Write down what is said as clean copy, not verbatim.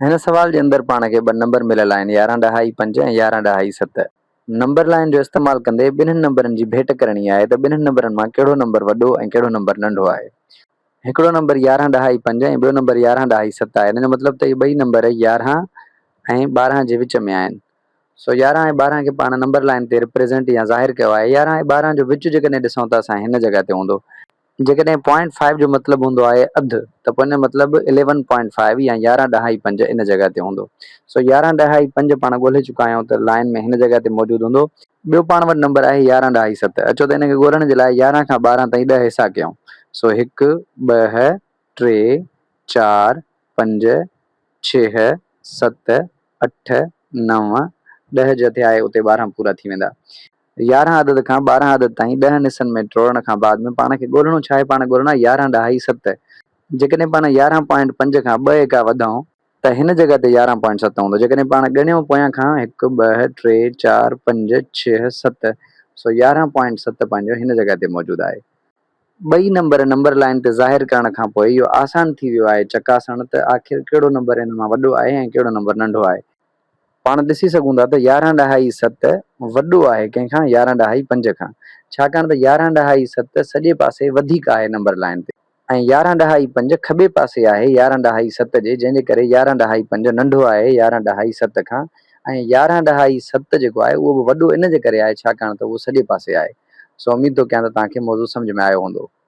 हिन सवाल जे अंदरि पाण खे ॿ नंबर मिलियल आहिनि 11.5 ऐं 11.7। नंबर लाइन जो इस्तेमालु कंदे ॿिन्हिनि नंबरनि जी भेट करणी आहे त ॿिन्हिनि नंबरनि मां कहिड़ो नंबर वॾो ऐं कहिड़ो नंबर नंढो आहे। हिकिड़ो नंबर 11.5 ऐं ॿियो नंबर 11.7 आहे। हिन जो मतिलबु त इहे ॿई नंबर 11 ऐं 12 जे विच में आहिनि। सो 11 ऐं 12 खे पाण नंबर लाइन ते रिप्रेज़ेंट या ज़ाहिर कयो आहे। 11 ऐं 12 जो विच जेकॾहिं ॾिसूं त असां हिन जॻह ते हूंदो। जेकॾहिं 0.5 जो मतिलबु हूंदो आहे अधु त पोइ हिन मतिलबु 11.5 या 11.5 इन जॻह ते हूंदो। सो 11.5 पाण ॻोल्हे चुका आहियूं त लाइन में हिन जॻह ते मौजूदु हूंदो। ॿियो पाण वटि नंबर आहे 11.7। अचो त हिन खे ॻोल्हण जे लाइ 11 खां 12 ताईं 10 हिसा कयूं। सो 1 2 3 4 5 6 7 8 9 10 जिथे आहे उते 12 पूरा थी वेंदा। 11 अदद खां 12 अदद ताईं 10 हिसनि में टोड़न खां बाद में पाण खे ॻोल्हणो छा आहे, पाण ॻोल्हणो आहे 11.7। जेकॾहिं पाण 11.5 खां 2 एका वधूं त हिन जॻह ते 11.7 हूंदो। जेकॾहिं पाण ॻणियूं पोयां खां 1 2 3 4 5 6 7 सो 11.7 पंहिंजो हिन जॻह ते मौजूदु आहे। ॿई नंबर लाइन ते ज़ाहिर करण खां पोइ इहो आसान थी वियो आहे चकासण त आख़िर कहिड़ो नंबर हिन मां वॾो आहे ऐं कहिड़ो नंबर नंढो आहे। पाण ॾिसी सघूं था त 11.7 वॾो आहे कंहिंखां 11.5 खां, छाकाणि त 11.7 सॼे पासे वधीक आहे नंबर लाइन ते ऐं 11.5 खॿे पासे आहे 11.7 जे, जंहिंजे करे 11.5 नंढो आहे 11.7 खां ऐं 11.7 जेको आहे उहो बि वॾो इन जे करे आहे छाकाणि त उहो सॼे पासे आहे। सो उमीद थो कयां त तव्हांखे मौज़ूअ सम्झ में आयो हूंदो।